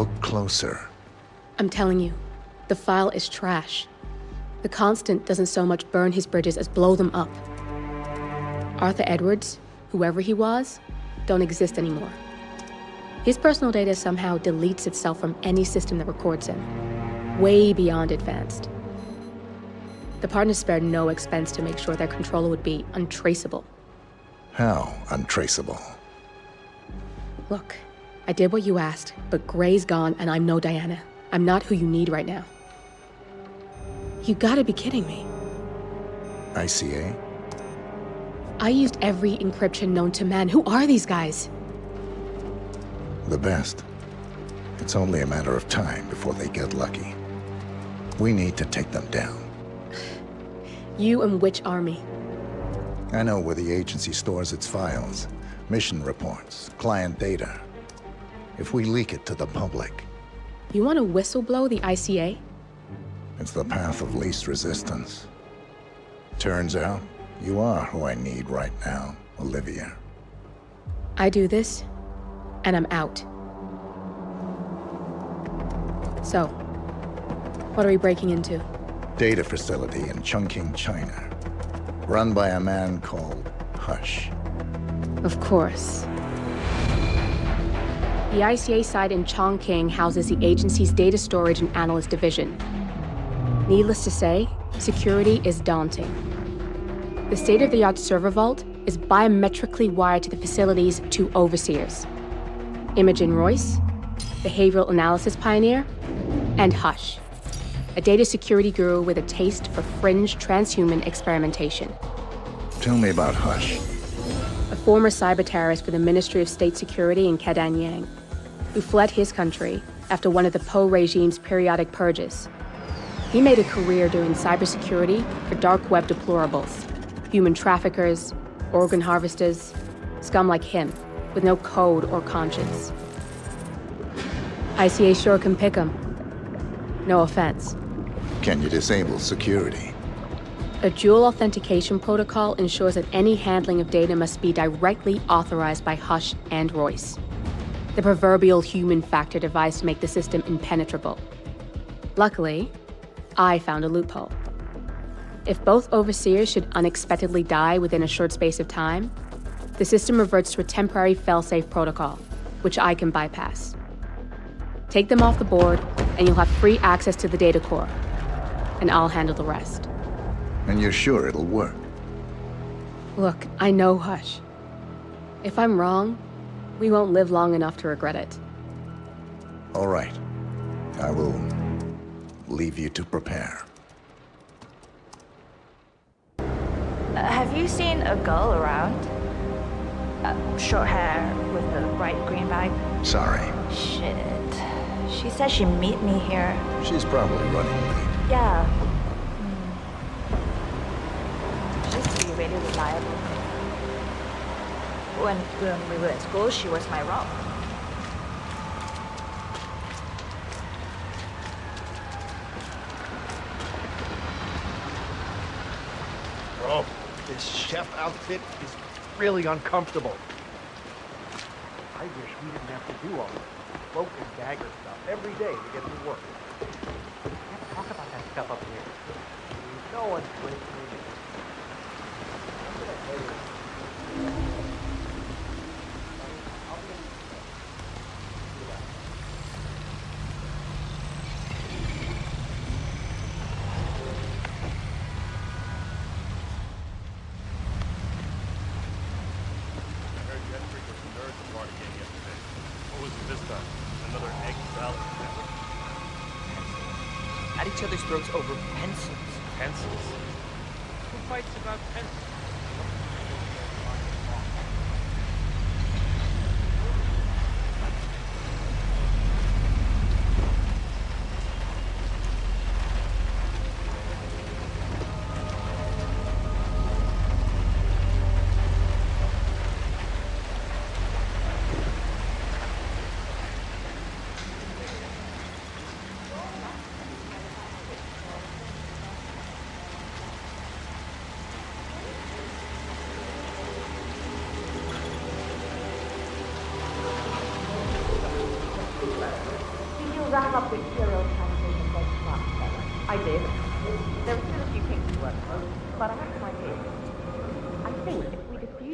Look closer. I'm telling you, the file is trash. The Constant doesn't so much burn his bridges as blow them up. Arthur Edwards, whoever he was, don't exist anymore. His personal data somehow deletes itself from any system that records him, way beyond advanced. The partners spared no expense to make sure their controller would be untraceable. How untraceable? Look, I did what you asked, but Gray's gone and I'm no Diana. I'm not who you need right now. You gotta be kidding me. ICA? I used every encryption known to man. Who are these guys? The best. It's only a matter of time before they get lucky. We need to take them down. You and which army? I know where the agency stores its files, mission reports, client data. If we leak it to the public... You want to whistleblow the ICA? It's the path of least resistance. Turns out, you are who I need right now, Olivia. I do this, and I'm out. So, what are we breaking into? Data facility in Chongqing, China. Run by a man called Hush. Of course. The ICA site in Chongqing houses the agency's data storage and analyst division. Needless to say, security is daunting. The state-of-the-art server vault is biometrically wired to the facility's two overseers: Imogen Royce, behavioral analysis pioneer, and Hush, a data security guru with a taste for fringe transhuman experimentation. Tell me about Hush. A former cyber terrorist for the Ministry of State Security in Kedanyang, who fled his country after one of the Po regime's periodic purges. He made a career doing cybersecurity for dark web deplorables, human traffickers, organ harvesters, scum like him, with no code or conscience. ICA sure can pick him. No offense. Can you disable security? A dual authentication protocol ensures that any handling of data must be directly authorized by Hush and Royce, the proverbial human factor device to make the system impenetrable. Luckily, I found a loophole. If both overseers should unexpectedly die within a short space of time, the system reverts to a temporary fail-safe protocol, which I can bypass. Take them off the board, and you'll have free access to the data core, and I'll handle the rest. And you're sure it'll work? Look, I know Hush. If I'm wrong, we won't live long enough to regret it. All right. I will leave you to prepare. Have you seen a girl around? Short hair with a bright green bag? Sorry. Shit. She said she'd meet me here. She's probably running late. Yeah. She used to be really reliable. When we were in school, she was my rock. Bro, this chef outfit is really uncomfortable. I wish we didn't have to do all this cloak and dagger stuff every day to get to work. We can't talk about that stuff up here. No one's going to me. I'm gonna tell you. At each other's throats over pencils. Pencils? Who fights about pencils?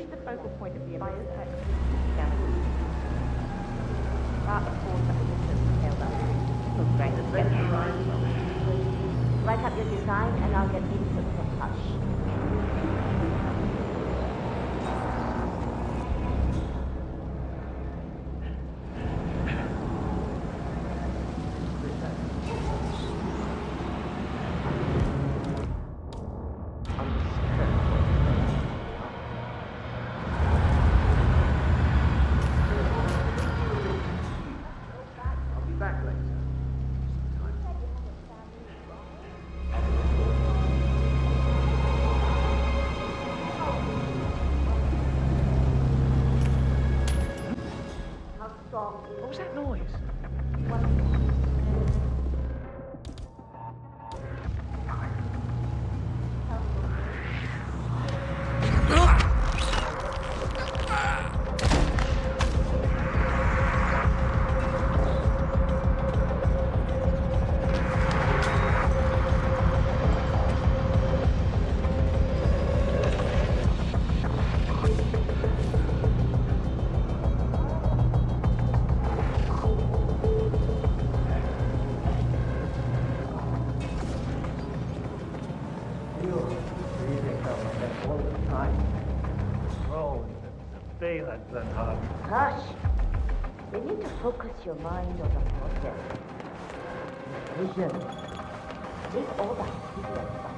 is the focal point of the biotype galaxy. That affords that resistance scaled up. Great. Write up your design and I'll get input from Hush. I'll be back later. How strong? What was that noise? Hush! You need to focus your mind on the process. Vision. Leave all that serious stuff.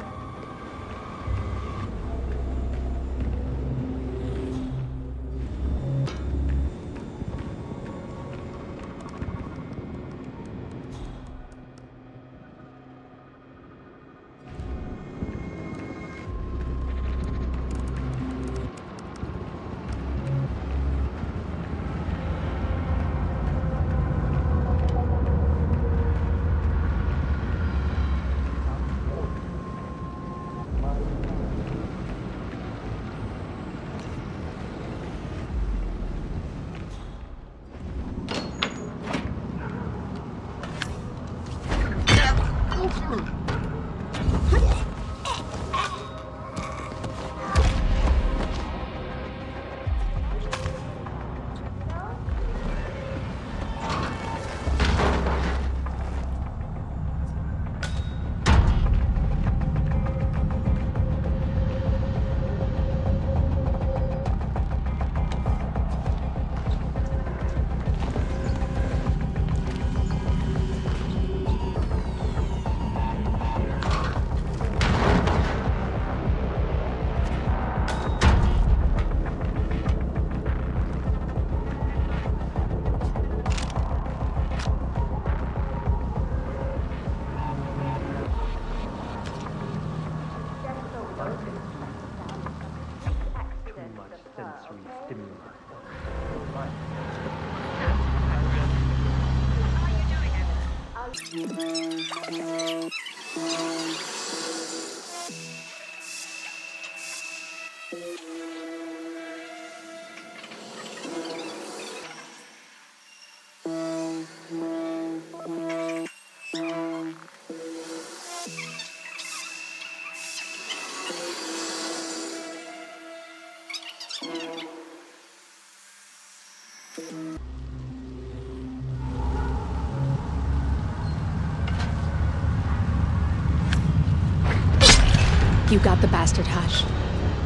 You got the bastard, Hush.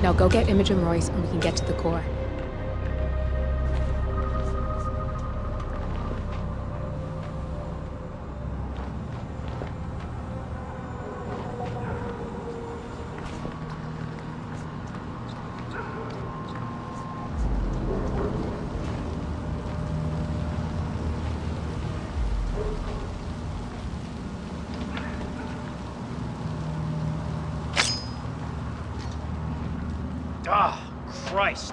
Now go get Imogen Royce and we can get to the core. Ah, Christ.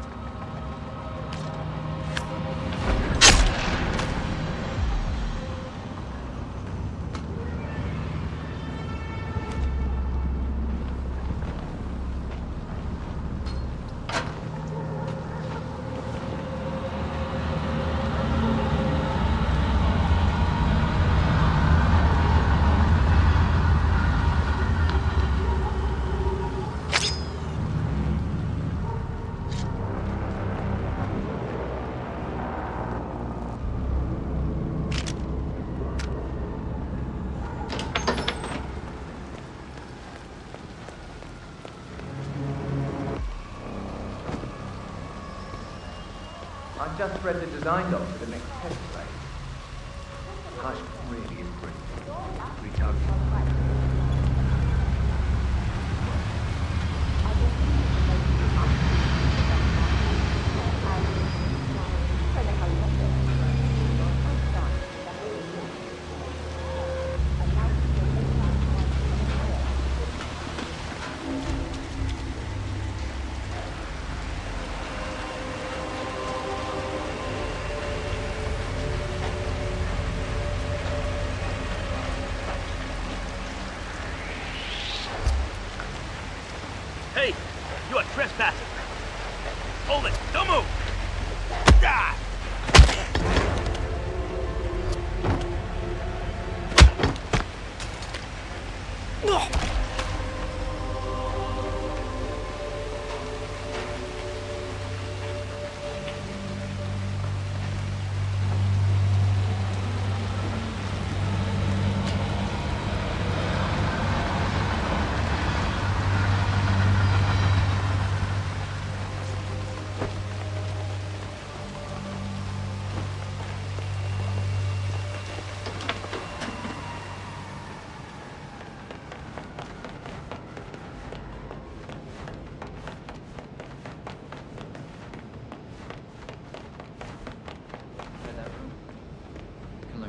I just read the design doc for the next test play. Hush really is pretty. Reach out. Hey, you are trespassing. Hold it, don't move. Ah!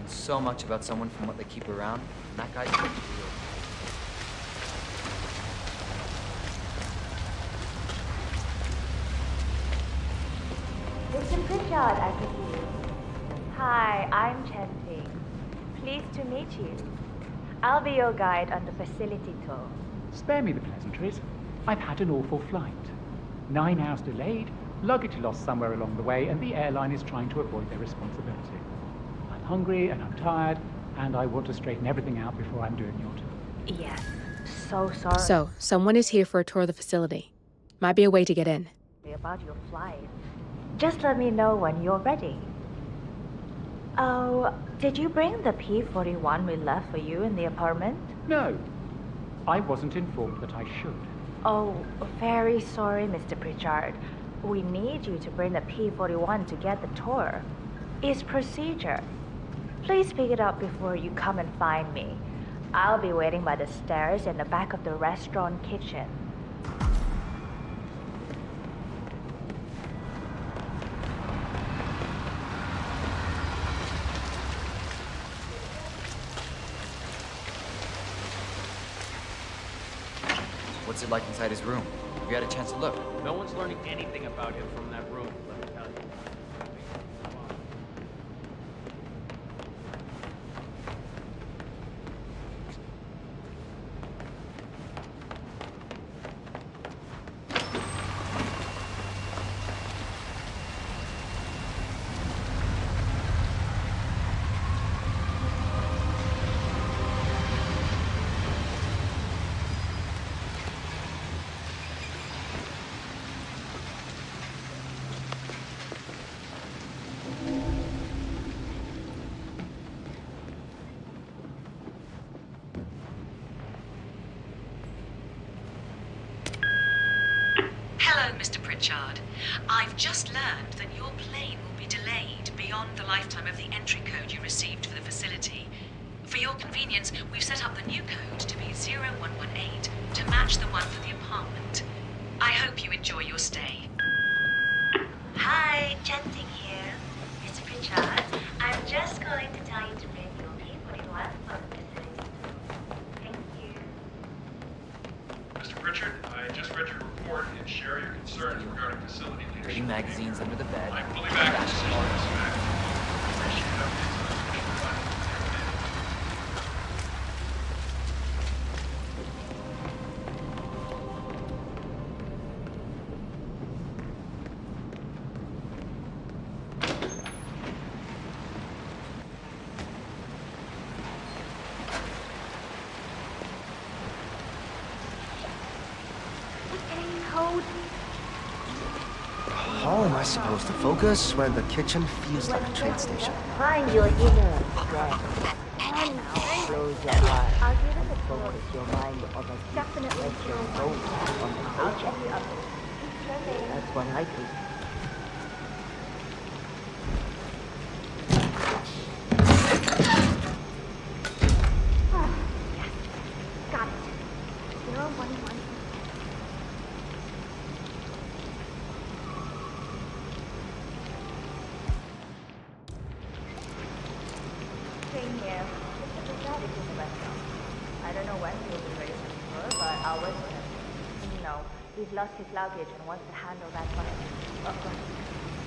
So much about someone from what they keep around, and that guy's real. Mr. Pritchard, I presume. Hi, I'm Chanting. Pleased to meet you. I'll be your guide on the facility tour. Spare me the pleasantries. I've had an awful flight. 9 hours delayed, luggage lost somewhere along the way, and the airline is trying to avoid their responsibility. I'm hungry and I'm tired, and I want to straighten everything out before I'm doing your tour. Yes, so sorry So, someone is here for a tour of the facility. Might be a way to get in. about your flight. Just let me know when you're ready. Oh, did you bring the P-41 we left for you in the apartment? No, I wasn't informed that I should. Oh, very sorry, Mr. Pritchard. We need you to bring the P-41 to get the tour. It's procedure. Please pick it up before you come and find me. I'll be waiting by the stairs in the back of the restaurant kitchen. What's it like inside his room? Have you had a chance to look? No one's learning anything about him from that room, let me tell you. Come on. Hello, Mr. Pritchard. I've just learned that your plane will be delayed beyond the lifetime of the entry code you received for the facility. For your convenience, we've set up the new code to be 0118 to match the one for the apartment. I hope you enjoy your stay. Hi, Chanting here. Mr. Pritchard, I'm just going to tell you to bring your P-41 for the facility. Thank you. Mr. Pritchard, I just read your report and share your concerns regarding facility leadership. Reading magazines under the bed. I'm fully back in decision on this matter. Appreciate updates on this mission plan. How am I supposed to focus when the kitchen feels like a train station? Find your inner strength. And close your eyes. Focus your mind on the definitely let your focus on the paycheck. That's what I do. don't know when he'll be ready for the tour, but I'll wait for him. You know, he's lost his luggage and wants to handle that first. Of course.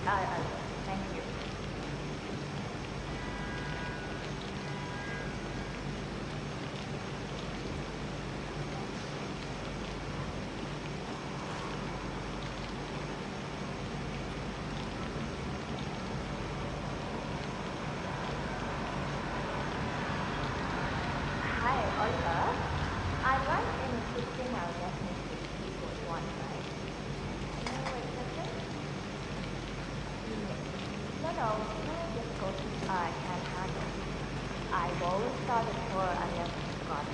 I will. Thank you. Hi, Oliver. I write in assisting our definition equals one, right? No, wait, second? No, difficulties I can handle. I won't start the tour unless you've got it.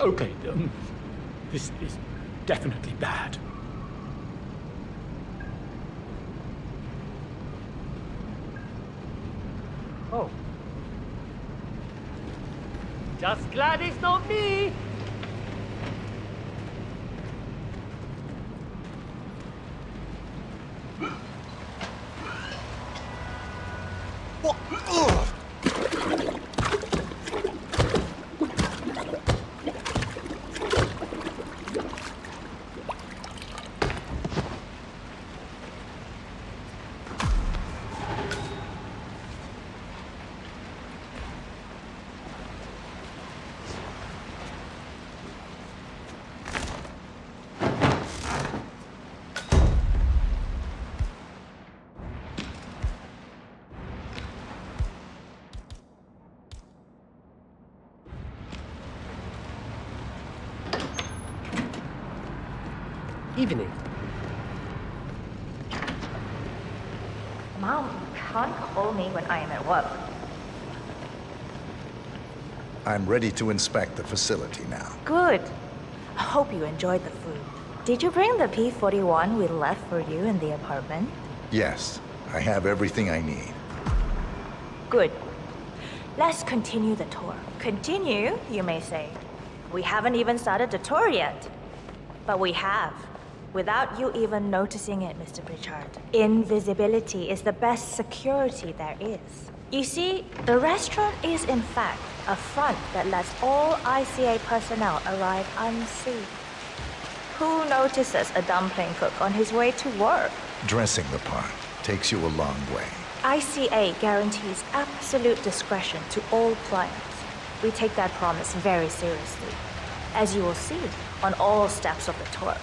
Okay, this is definitely bad. Oh. Just glad it's not me! Evening. Mom, can't call me when I am at work. I'm ready to inspect the facility now. Good. I hope you enjoyed the food. Did you bring the P-41 we left for you in the apartment? Yes, I have everything I need. Good. Let's continue the tour. Continue, you may say. We haven't even started the tour yet. But we have. Without you even noticing it, Mr. Pritchard. Invisibility is the best security there is. You see, the restaurant is in fact a front that lets all ICA personnel arrive unseen. Who notices a dumpling cook on his way to work? Dressing the part takes you a long way. ICA guarantees absolute discretion to all clients. We take that promise very seriously, as you will see on all steps of the tour.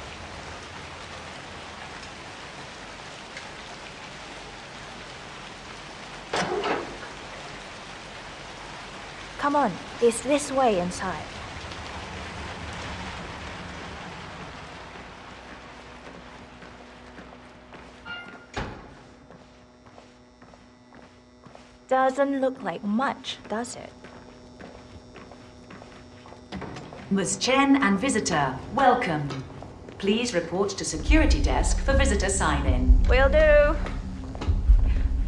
Come on, it's this way inside. Doesn't look like much, does it? Ms. Chen and visitor, welcome. Please report to security desk for visitor sign-in. Will do.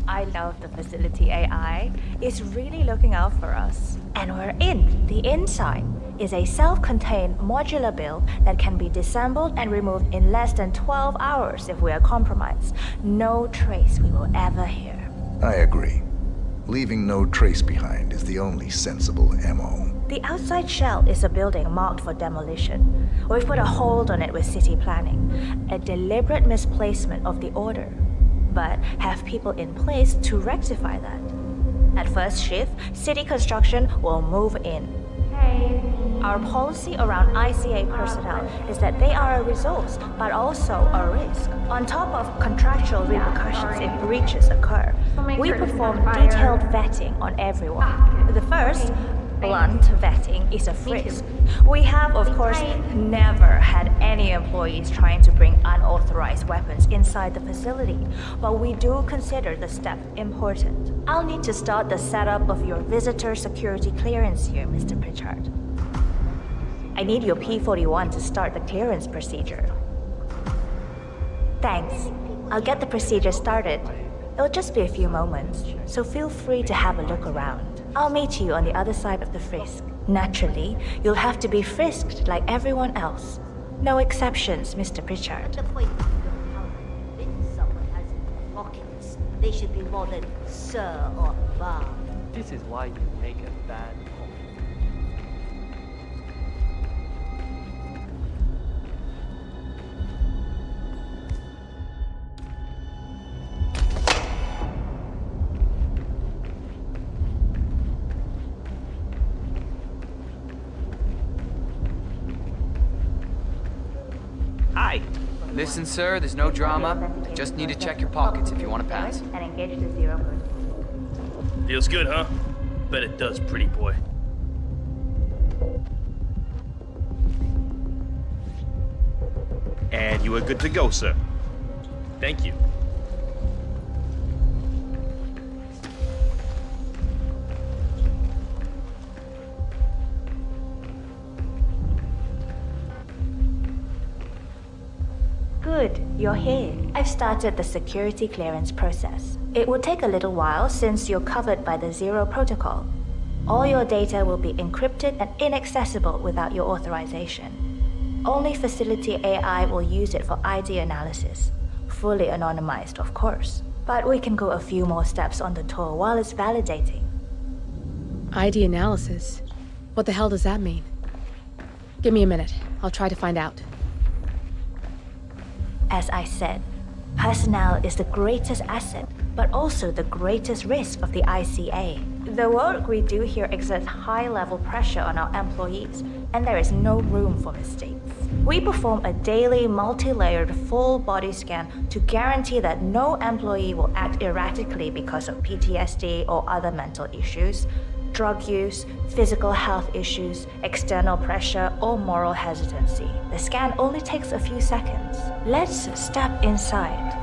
I love the facility AI. It's really looking out for us. And we're in. The inside is a self-contained modular build that can be disassembled and removed in less than 12 hours if we are compromised. No trace we will ever hear. I agree. Leaving no trace behind is the only sensible MO. The outside shell is a building marked for demolition. We've put a hold on it with city planning. A deliberate misplacement of the order. But have people in place to rectify that. At first shift, city construction will move in. Our policy around ICA personnel is that they are a resource, but also a risk. On top of contractual repercussions if breaches occur, we perform detailed vetting on everyone. The first, blunt vetting, is a frisk. We have, of course, never had any employees trying to bring unauthorized weapons inside the facility, but we do consider the step important. I'll need to start the setup of your visitor security clearance here, Mr. Pritchard. I need your P-41 to start the clearance procedure. Thanks. I'll get the procedure started. It'll just be a few moments, so feel free to have a look around. I'll meet you on the other side of the frisk. Naturally, you'll have to be frisked like everyone else. No exceptions, Mr. Pritchard. The point is, if someone has in their pockets, they should be more than Sir or Ma'am. This is why you make a bad coffee. Hi. Listen, sir, there's no drama. Just need to check your pockets if you want to pass. And engage the zero protocol. Feels good, huh? Bet it does, pretty boy. And you are good to go, sir. Thank you. Good, you're here. I've started the security clearance process. It will take a little while since you're covered by the Zero Protocol. All your data will be encrypted and inaccessible without your authorization. Only facility AI will use it for ID analysis. Fully anonymized, of course. But we can go a few more steps on the tour while it's validating. ID analysis? What the hell does that mean? Give me a minute. I'll try to find out. As I said, personnel is the greatest asset, but also the greatest risk of the ICA. The work we do here exerts high-level pressure on our employees, and there is no room for mistakes. We perform a daily, multi-layered, full-body scan to guarantee that no employee will act erratically because of PTSD or other mental issues, drug use, physical health issues, external pressure, or moral hesitancy. The scan only takes a few seconds. Let's step inside.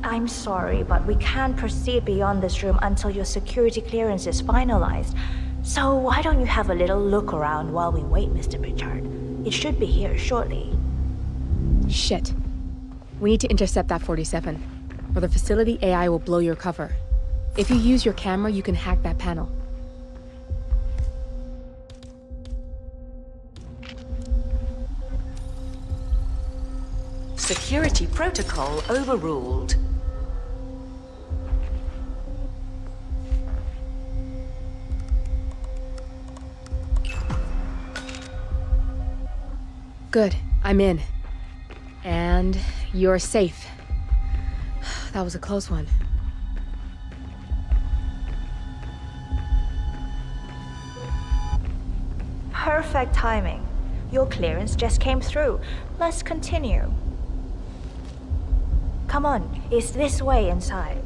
I'm sorry, but we can't proceed beyond this room until your security clearance is finalized. So why don't you have a little look around while we wait, Mr. Pritchard? It should be here shortly. Shit. We need to intercept that 47, or the facility AI will blow your cover. If you use your camera, you can hack that panel. Security protocol overruled. Good. I'm in. And you're safe. That was a close one. Perfect timing. Your clearance just came through. Let's continue. Come on, it's this way inside.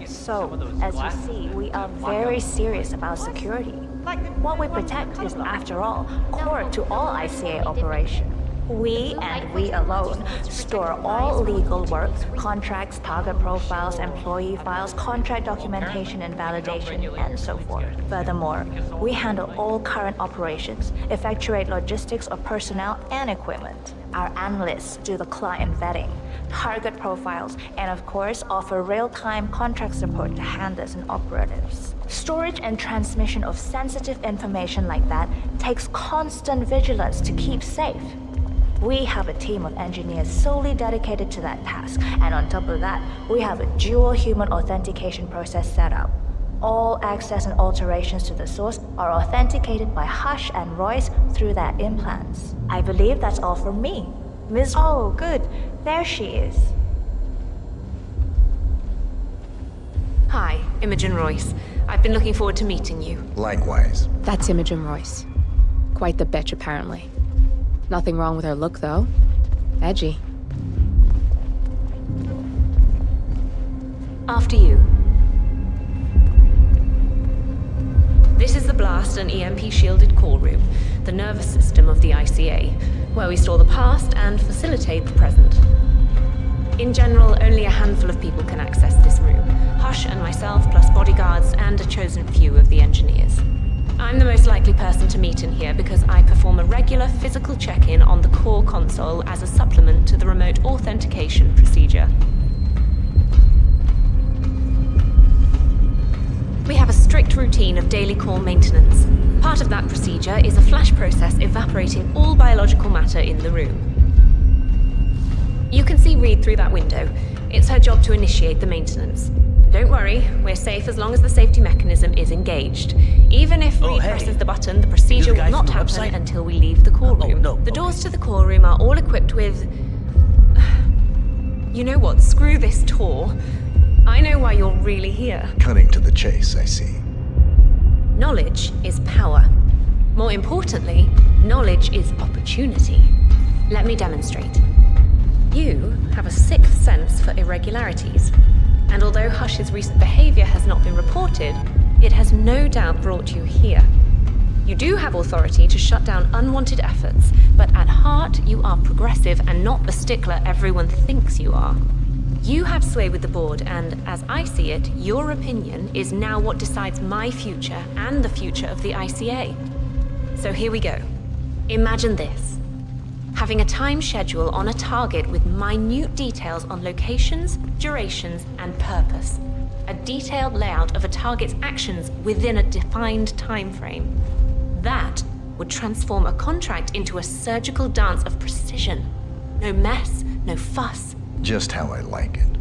So, as you see, we are very serious about security. What we protect is, after all, core to all ICA operation. We, and we alone, store all legal work, contracts, target profiles, employee files, contract documentation and validation, and so forth. Furthermore, we handle all current operations, effectuate logistics of personnel and equipment. Our analysts do the client vetting, target profiles, and of course, offer real-time contract support to handlers and operatives. Storage and transmission of sensitive information like that takes constant vigilance to keep safe. We have a team of engineers solely dedicated to that task, and on top of that, we have a dual human authentication process set up. All access and alterations to the source are authenticated by Hush and Royce through their implants. I believe that's all from me. Miss... Oh, good. There she is. Hi, Imogen Royce. I've been looking forward to meeting you. Likewise. That's Imogen Royce. Quite the bitch, apparently. Nothing wrong with her look, though. Edgy. After you. This is the blast and EMP-shielded call room, the nervous system of the ICA, where we store the past and facilitate the present. In general, only a handful of people can access this room. Hush and myself, plus bodyguards and a chosen few of the engineers. I'm the most likely likely person to meet in here because I perform a regular physical check-in on the core console as a supplement to the remote authentication procedure. We have a strict routine of daily core maintenance. Part of that procedure is a flash process evaporating all biological matter in the room. You can see Reed through that window. It's her job to initiate the maintenance. Don't worry, we're safe as long as the safety mechanism is engaged. Even if Reed presses the button, the procedure will not happen until we leave the core room. The doors to the core room are all equipped with... You know what? Screw this tour. I know why you're really here. Cutting to the chase, I see. Knowledge is power. More importantly, knowledge is opportunity. Let me demonstrate. You have a sixth sense for irregularities. And although Hush's recent behavior has not been reported, it has no doubt brought you here. You do have authority to shut down unwanted efforts, but at heart you are progressive and not the stickler everyone thinks you are. You have sway with the board, and as I see it, your opinion is now what decides my future and the future of the ICA. So here we go. Imagine this. Having a time schedule on a target with minute details on locations, durations, and purpose. A detailed layout of a target's actions within a defined time frame. That would transform a contract into a surgical dance of precision. No mess, no fuss. Just how I like it.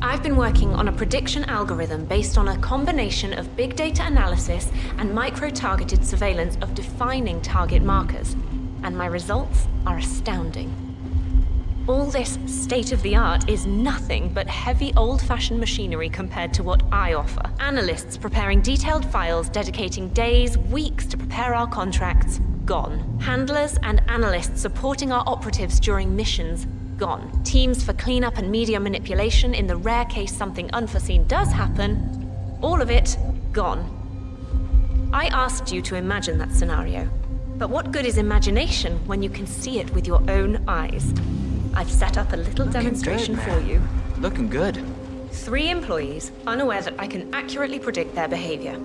I've been working on a prediction algorithm based on a combination of big data analysis and micro-targeted surveillance of defining target markers. And my results are astounding. All this state-of-the-art is nothing but heavy old-fashioned machinery compared to what I offer. Analysts preparing detailed files, dedicating days, weeks to prepare our contracts, gone. Handlers and analysts supporting our operatives during missions, gone. Teams for cleanup and media manipulation in the rare case something unforeseen does happen, all of it, gone. I asked you to imagine that scenario. But what good is imagination when you can see it with your own eyes? I've set up a little demonstration for you. Looking good. 3 employees, unaware that I can accurately predict their behavior.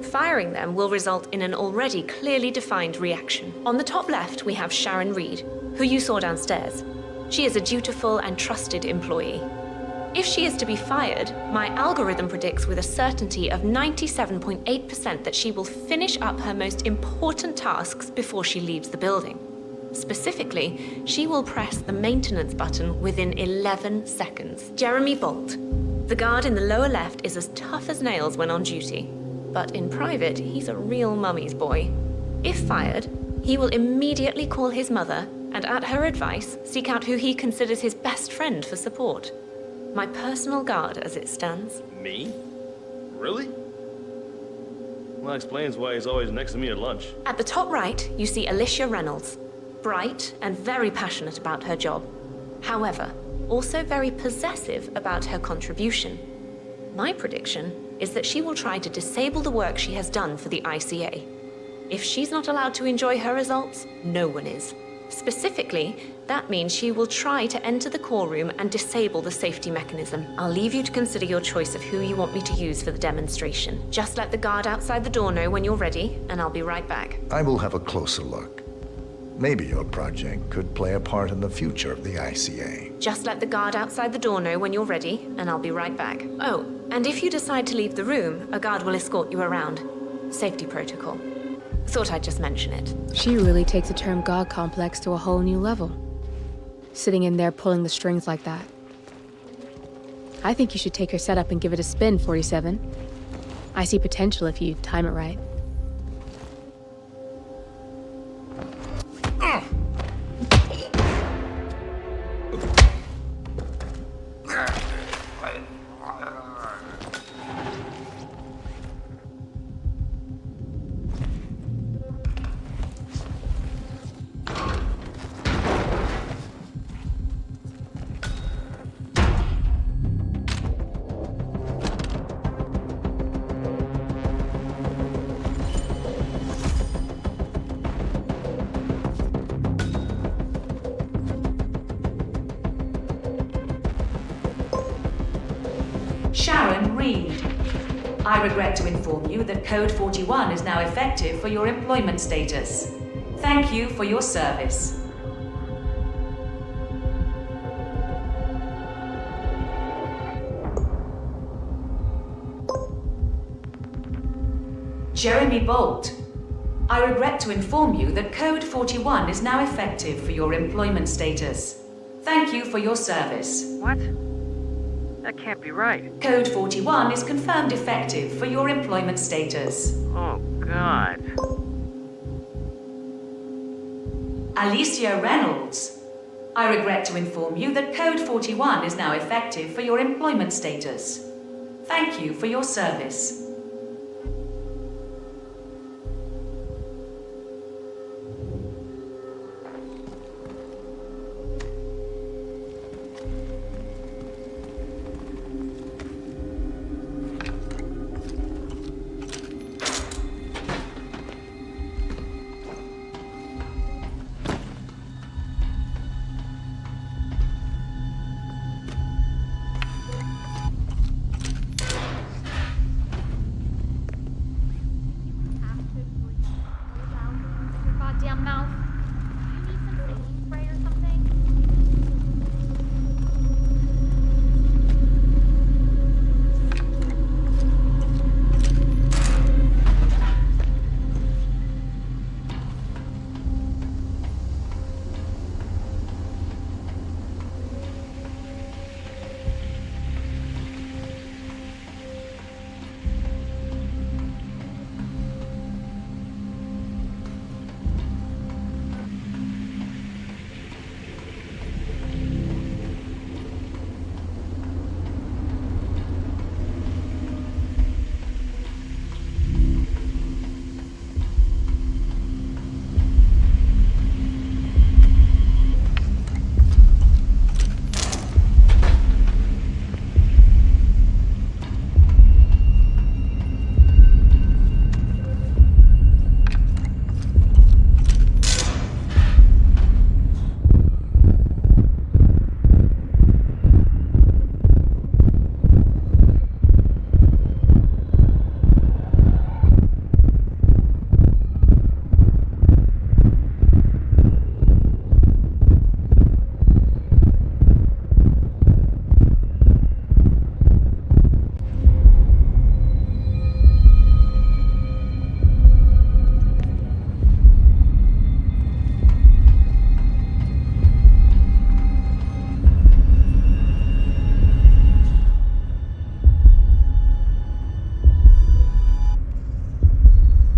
Firing them will result in an already clearly defined reaction. On the top left, we have Sharon Reed, who you saw downstairs. She is a dutiful and trusted employee. If she is to be fired, my algorithm predicts with a certainty of 97.8% that she will finish up her most important tasks before she leaves the building. Specifically, she will press the maintenance button within 11 seconds. Jeremy Bolt. The guard in the lower left is as tough as nails when on duty. But in private, he's a real mummy's boy. If fired, he will immediately call his mother and at her advice, seek out who he considers his best friend for support. My personal guard as it stands. Me? Really? Well, that explains why he's always next to me at lunch. At the top right, you see Alicia Reynolds. Bright and very passionate about her job. However, also very possessive about her contribution. My prediction is that she will try to disable the work she has done for the ICA. If she's not allowed to enjoy her results, no one is. Specifically, that means she will try to enter the core room and disable the safety mechanism. I'll leave you to consider your choice of who you want me to use for the demonstration. Just let the guard outside the door know when you're ready, and I'll be right back. I will have a closer look. Maybe your project could play a part in the future of the ICA. Just let the guard outside the door know when you're ready, and I'll be right back. Oh, and if you decide to leave the room, a guard will escort you around. Safety protocol. Thought I'd just mention it. She really takes the term God complex to a whole new level. Sitting in there pulling the strings like that. I think you should take her setup and give it a spin, 47. I see potential if you time it right. I regret to inform you that Code 41 is now effective for your employment status. Thank you for your service. Jeremy Bolt, I regret to inform you that Code 41 is now effective for your employment status. Thank you for your service. What? That can't be right. Code 41 is confirmed effective for your employment status. Oh, God. Alicia Reynolds, I regret to inform you that Code 41 is now effective for your employment status. Thank you for your service. Goddamn mouth. You need some saline spray or something?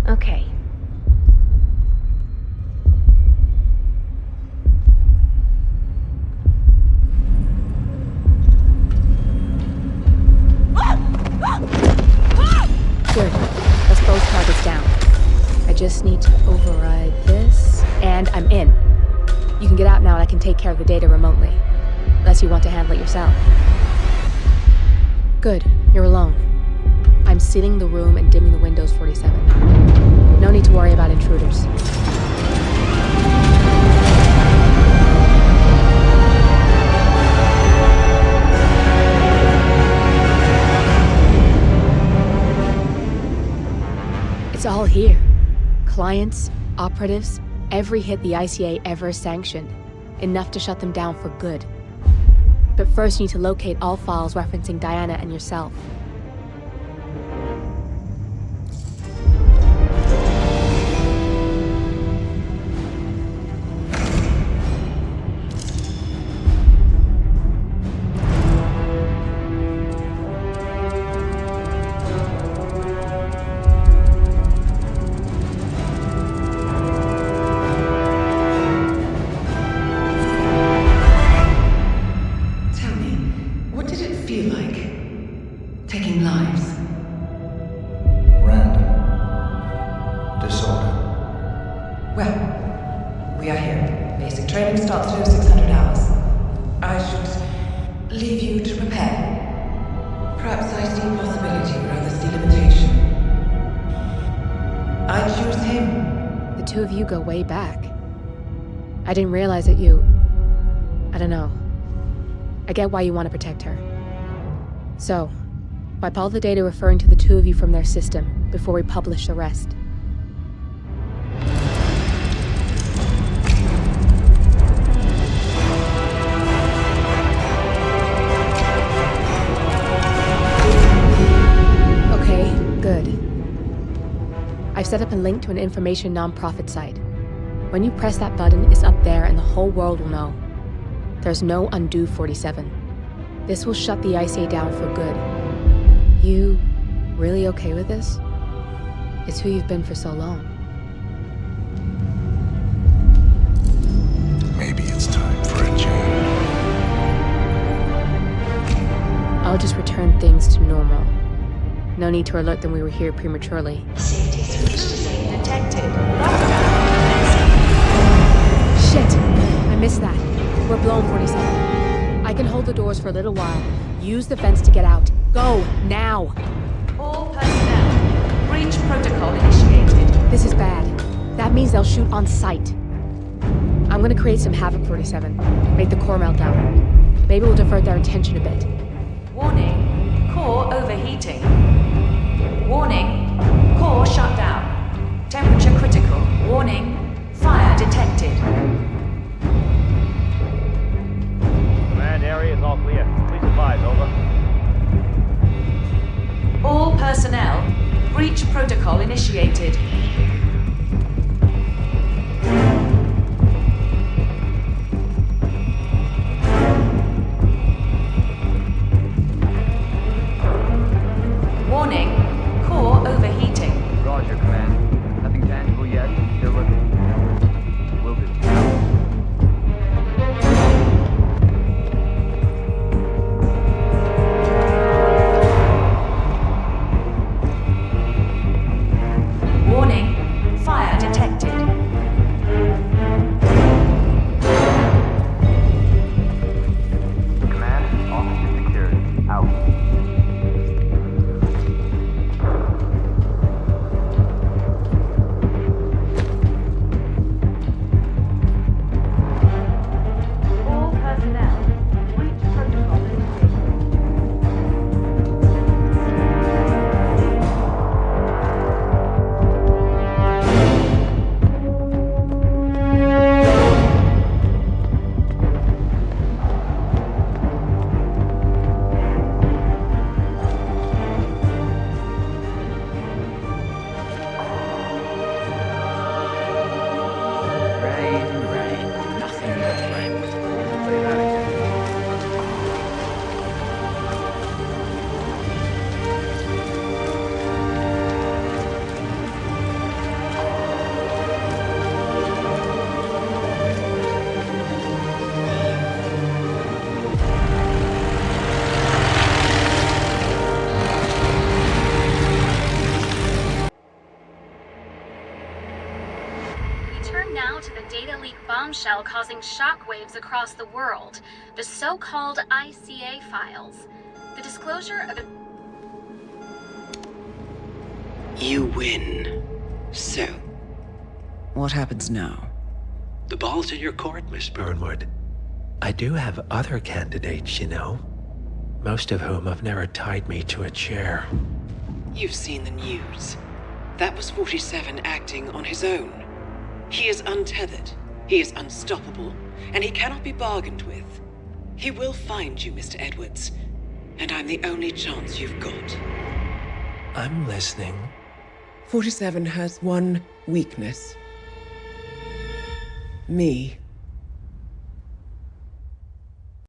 Okay. Good. That's both targets down. I just need to override this, and I'm in. You can get out now and I can take care of the data remotely. Unless you want to handle it yourself. Good. You're alone. I'm sealing the room and dimming the windows 47. No need to worry about intruders. It's all here. Clients, operatives, every hit the ICA ever sanctioned. Enough to shut them down for good. But first you need to locate all files referencing Diana and yourself. Taking lives. Random. Disorder. Well, we are here. Basic training starts to 600 hours. I should leave you to prepare. Perhaps I see possibility where others see limitation. I choose him. The two of you go way back. I didn't realize that you... I don't know. I get why you want to protect her. So, Wipe all the data referring to the two of you from their system before we publish the rest. Okay, good. I've set up a link to an information nonprofit site. When you press that button, it's up there and the whole world will know. There's no undo 47. This will shut the ICA down for good. You really okay with this? It's who you've been for so long. Maybe it's time for a change. I'll just return things to normal. No need to alert them we were here prematurely. Safety switch detected. Shit! I missed that. We're blown, 47. I can hold the doors for a little while. Use the vents to get out. Go, now! All personnel. Breach protocol initiated. This is bad. That means they'll shoot on sight. I'm gonna create some havoc, 47. Make the core melt down. Maybe we'll divert their attention a bit. Warning. Core overheating. Warning. Core shut down. Temperature critical. Warning. Fire detected. Command area is all clear. Please advise, over. All personnel. Breach protocol initiated. Warning. Core overheating. Roger, Command. Nothing tangible yet. Still looking. Will do. Warning. Fire detected. Command, officer secured. Out. All personnel. Breach protocol initiated. Rain, nothing but rain. Play that again. We turn now to the data leak bombshell causing shockwaves across the world, the so-called ICA files. The disclosure of You win. So, what happens now? The ball's in your court, Miss Burnwood. I do have other candidates, you know. Most of whom have never tied me to a chair. You've seen the news. That was 47 acting on his own. He is untethered, he is unstoppable, and he cannot be bargained with. He will find you, Mr. Edwards, and I'm the only chance you've got. I'm listening. 47 has one weakness. Me.